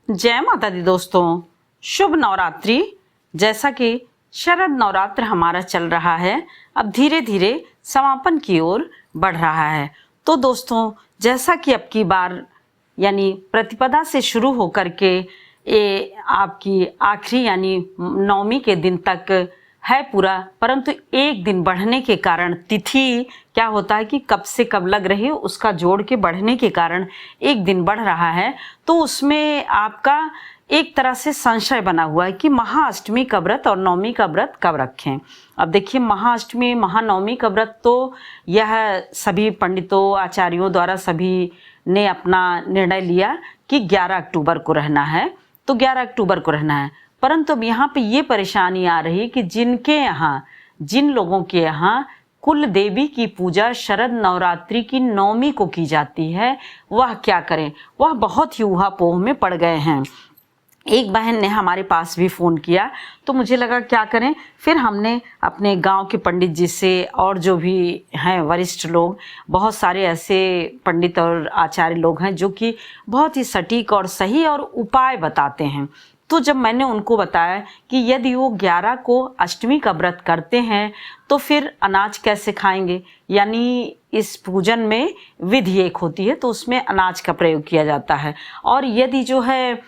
जय माता दी दोस्तों, शुभ नवरात्रि। जैसा कि शरद नवरात्र हमारा चल रहा है, अब धीरे धीरे समापन की ओर बढ़ रहा है। तो दोस्तों, जैसा कि अब की बार यानी प्रतिपदा से शुरू होकर के ये आपकी आखिरी यानी नवमी के दिन तक है पूरा, परंतु एक दिन बढ़ने के कारण तिथि क्या होता है कि कब से कब लग रही है उसका जोड़ के बढ़ने के कारण एक दिन बढ़ रहा है। तो उसमें आपका एक तरह से संशय बना हुआ है कि महाअष्टमी का व्रत और नवमी का व्रत कब रखें। अब देखिए, महाअष्टमी महानवमी का व्रत तो यह सभी पंडितों आचार्यों द्वारा सभी ने अपना निर्णय लिया कि 11 अक्टूबर को रहना है, तो 11 अक्टूबर को रहना है। परंतु अब यहाँ पे ये परेशानी आ रही है कि जिन लोगों के यहाँ कुल देवी की पूजा शरद नवरात्रि की नवमी को की जाती है, वह क्या करें, वह बहुत ही ऊहापोह में पड़ गए हैं। एक बहन ने हमारे पास भी फ़ोन किया तो मुझे लगा क्या करें। फिर हमने अपने गांव के पंडित जी से और जो भी हैं वरिष्ठ लोग, बहुत सारे ऐसे पंडित और आचार्य लोग हैं जो कि बहुत ही सटीक और सही और उपाय बताते हैं। तो जब मैंने उनको बताया कि यदि वो 11 को अष्टमी का व्रत करते हैं तो फिर अनाज कैसे खाएंगे, यानी इस पूजन में विधि एक होती है तो उसमें अनाज का प्रयोग किया जाता है, और यदि जो है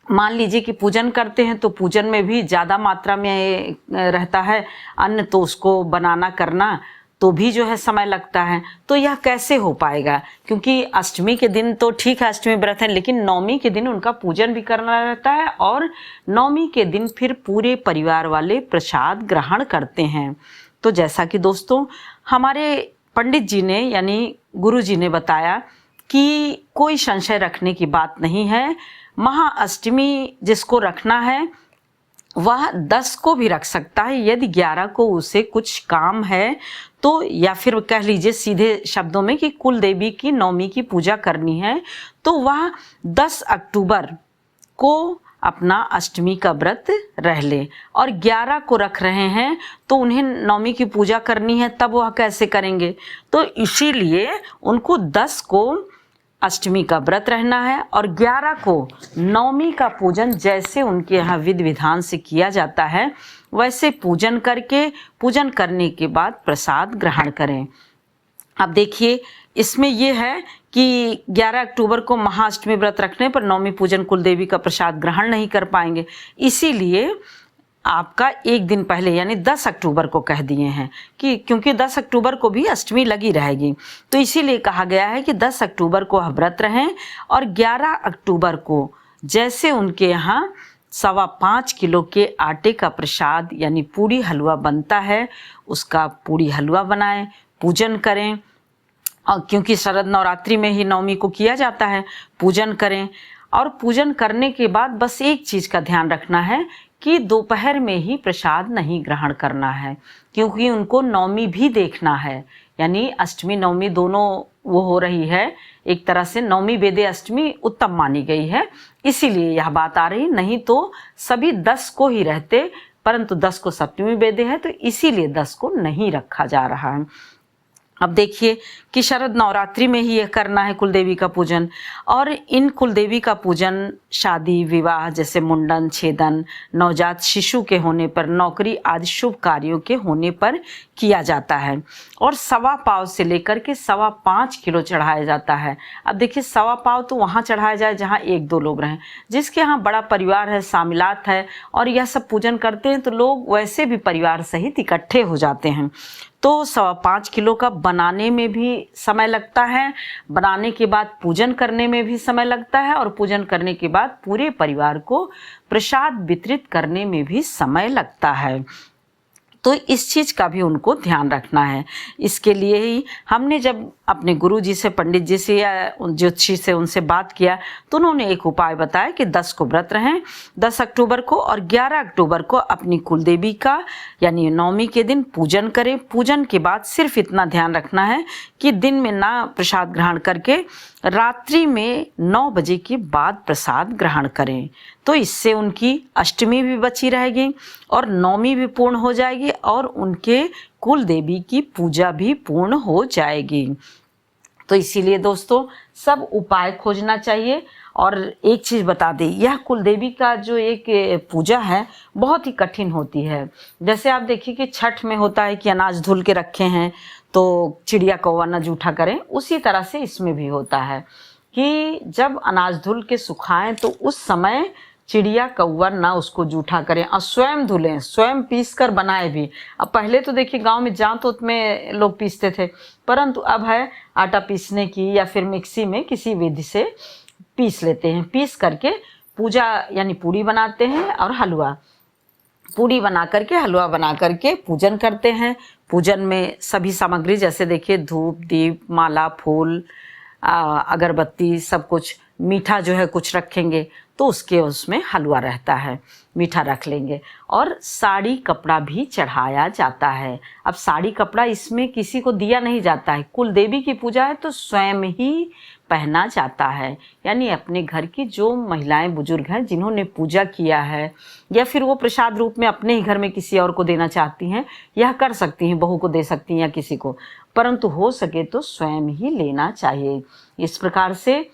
मान लीजिए कि पूजन करते हैं तो पूजन में भी ज़्यादा मात्रा में रहता है अन्न, तो उसको बनाना करना तो भी जो है समय लगता है। तो यह कैसे हो पाएगा, क्योंकि अष्टमी के दिन तो ठीक है अष्टमी व्रत है, लेकिन नवमी के दिन उनका पूजन भी करना रहता है और नवमी के दिन फिर पूरे परिवार वाले प्रसाद ग्रहण करते हैं। तो जैसा कि दोस्तों हमारे पंडित जी ने यानी गुरु जी ने बताया कि कोई संशय रखने की बात नहीं है। महाअष्टमी जिसको रखना है वह 10 को भी रख सकता है, यदि 11 को उसे कुछ काम है तो, या फिर कह लीजिए सीधे शब्दों में कि कुल देवी की नवमी की पूजा करनी है तो वह 10 अक्टूबर को अपना अष्टमी का व्रत रह ले, और 11 को रख रहे हैं तो उन्हें नवमी की पूजा करनी है, तब वह कैसे करेंगे। तो इसीलिए उनको 10 को अष्टमी का व्रत रहना है और 11 को नवमी का पूजन जैसे उनके यहाँ विधि विधान से किया जाता है वैसे पूजन करके, पूजन करने के बाद प्रसाद ग्रहण करें। अब देखिए, इसमें यह है कि 11 अक्टूबर को महाअष्टमी व्रत रखने पर नवमी पूजन कुल देवी का प्रसाद ग्रहण नहीं कर पाएंगे, इसीलिए आपका एक दिन पहले यानी 10 अक्टूबर को कह दिए हैं कि क्योंकि 10 अक्टूबर को भी अष्टमी लगी रहेगी, तो इसीलिए कहा गया है कि 10 अक्टूबर को व्रत रहें और 11 अक्टूबर को जैसे उनके यहाँ 5.25 किलो के आटे का प्रसाद यानी पूड़ी हलवा बनता है, उसका पूड़ी हलवा बनाएं, पूजन करें, और क्योंकि शरद नवरात्रि में ही नवमी को किया जाता है, पूजन करें। और पूजन करने के बाद बस एक चीज़ का ध्यान रखना है कि दोपहर में ही प्रसाद नहीं ग्रहण करना है, क्योंकि उनको नवमी भी देखना है, यानी अष्टमी नवमी दोनों वो हो रही है। एक तरह से नवमी बेदे अष्टमी उत्तम मानी गई है, इसीलिए यह बात आ रही, नहीं तो सभी 10 को ही रहते, परंतु 10 को सप्तमी बेदे है तो इसीलिए 10 को नहीं रखा जा रहा है। अब देखिए कि शरद नवरात्रि में ही यह करना है कुलदेवी का पूजन, और इन कुलदेवी का पूजन शादी विवाह जैसे मुंडन छेदन, नवजात शिशु के होने पर, नौकरी आदि शुभ कार्यों के होने पर किया जाता है, और 1.25 पाव से लेकर के 5.25 किलो चढ़ाया जाता है। अब देखिए 1.25 पाव तो वहाँ चढ़ाया जाए जहाँ 1-2 लोग रहें, जिसके यहाँ बड़ा परिवार है, शामिलात है और यह सब पूजन करते हैं तो लोग वैसे भी परिवार सहित इकट्ठे हो जाते हैं। तो 5.25 किलो का बनाने में भी समय लगता है, बनाने के बाद पूजन करने में भी समय लगता है, और पूजन करने के बाद पूरे परिवार को प्रसाद वितरित करने में भी समय लगता है। तो इस चीज़ का भी उनको ध्यान रखना है। इसके लिए ही हमने जब अपने गुरु जी से, पंडित जी से या ज्योतिषी से उनसे बात किया तो उन्होंने एक उपाय बताया कि 10 को व्रत रहें 10 अक्टूबर को, और 11 अक्टूबर को अपनी कुलदेवी का यानी नवमी के दिन पूजन करें। पूजन के बाद सिर्फ इतना ध्यान रखना है कि दिन में ना प्रसाद ग्रहण करके रात्रि में 9 बजे के बाद प्रसाद ग्रहण करें, तो इससे उनकी अष्टमी भी बची रहेगी और नवमी भी पूर्ण हो जाएगी और उनके कुल देवी की पूजा भी पूर्ण हो जाएगी। तो इसीलिए दोस्तों सब उपाय खोजना चाहिए। और एक चीज़ बता दें, यह कुल देवी का जो एक पूजा है बहुत ही कठिन होती है। जैसे आप देखिए कि छठ में होता है कि अनाज धुल के रखे हैं तो चिड़िया कौवा न जूठा करें, उसी तरह से इसमें भी होता है कि जब अनाज धुल के सुखाएं तो उस समय चिड़िया कौवा ना उसको जूठा करें और स्वयं धुलें, स्वयं पीस कर बनाए भी। अब पहले तो देखिए गांव में जांत ओत में लोग पीसते थे, परंतु अब है आटा पीसने की या फिर मिक्सी में किसी विधि से पीस लेते हैं। पीस करके पूजा यानी पूड़ी बनाते हैं और हलवा, पूड़ी बना करके हलवा बना करके पूजन करते हैं। पूजन में सभी सामग्री जैसे देखिए धूप, दीप, माला, फूल, अगरबत्ती, सब कुछ। मीठा जो है कुछ रखेंगे तो उसमें हलवा रहता है, मीठा रख लेंगे। और साड़ी कपड़ा भी चढ़ाया जाता है। अब साड़ी कपड़ा इसमें किसी को दिया नहीं जाता है, कुल देवी की पूजा है तो स्वयं ही पहना जाता है। यानी अपने घर की जो महिलाएं बुजुर्ग हैं जिन्होंने पूजा किया है या फिर वो प्रसाद रूप में अपने ही घर में किसी और को देना चाहती हैं, यह कर सकती हैं, बहू को दे सकती हैं या किसी को, परंतु हो सके तो स्वयं ही लेना चाहिए। इस प्रकार से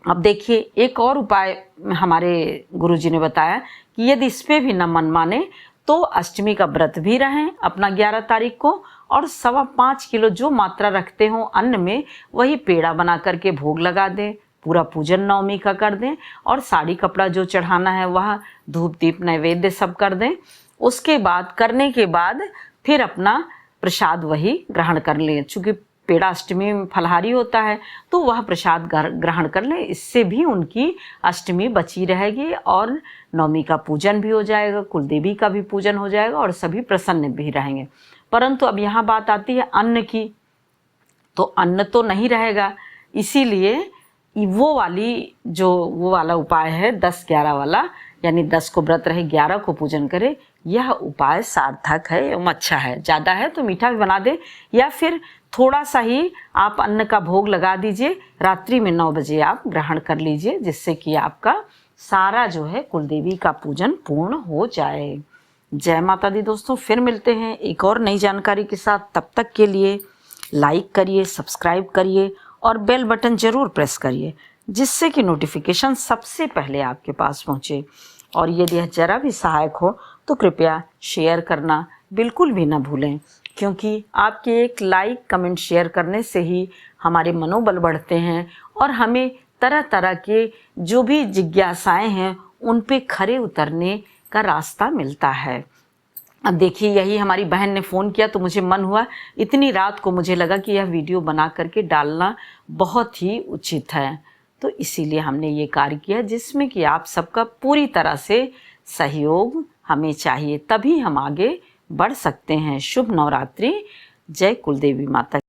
अब देखिए एक और उपाय हमारे गुरुजी ने बताया कि यदि इस पे भी न मन माने तो अष्टमी का व्रत भी रहें अपना 11 तारीख को, और 5.25 किलो जो मात्रा रखते हो अन्न में वही पेड़ा बना करके भोग लगा दें, पूरा पूजन नवमी का कर दें और साड़ी कपड़ा जो चढ़ाना है वह धूप दीप नैवेद्य सब कर दें। उसके बाद करने के बाद फिर अपना प्रसाद वही ग्रहण कर लें। चूँकि पेड़ा अष्टमी में फलहारी होता है तो वह प्रसाद ग्रहण कर ले, इससे भी उनकी अष्टमी बची रहेगी और नवमी का पूजन भी हो जाएगा, कुल देवी का भी पूजन हो जाएगा और सभी प्रसन्न भी रहेंगे। परंतु अब यहाँ बात आती है अन्न की, तो अन्न तो नहीं रहेगा, इसीलिए वो वाला उपाय है 10-11 वाला, यानी 10 को व्रत रहे 11 को पूजन करे, यह उपाय सार्थक है एवं अच्छा है। ज़्यादा है तो मीठा भी बना दे या फिर थोड़ा सा ही आप अन्न का भोग लगा दीजिए, रात्रि में 9 बजे आप ग्रहण कर लीजिए, जिससे कि आपका सारा जो है कुल देवी का पूजन पूर्ण हो जाए। जय माता दी दोस्तों, फिर मिलते हैं एक और नई जानकारी के साथ। तब तक के लिए लाइक करिए, सब्सक्राइब करिए और बेल बटन ज़रूर प्रेस करिए, जिससे कि नोटिफिकेशन सबसे पहले आपके पास पहुँचे। और यदि यह ज़रा भी सहायक हो तो कृपया शेयर करना बिल्कुल भी ना भूलें, क्योंकि आपके एक लाइक कमेंट शेयर करने से ही हमारे मनोबल बढ़ते हैं और हमें तरह तरह के जो भी जिज्ञासाएं हैं उन पे खरे उतरने का रास्ता मिलता है। अब देखिए यही हमारी बहन ने फ़ोन किया तो मुझे मन हुआ, इतनी रात को मुझे लगा कि यह वीडियो बना करके डालना बहुत ही उचित है, तो इसीलिए हमने ये कार्य किया, जिसमें कि आप सबका पूरी तरह से सहयोग हमें चाहिए, तभी हम आगे बढ़ सकते हैं। शुभ नवरात्रि। जय कुलदेवी माता।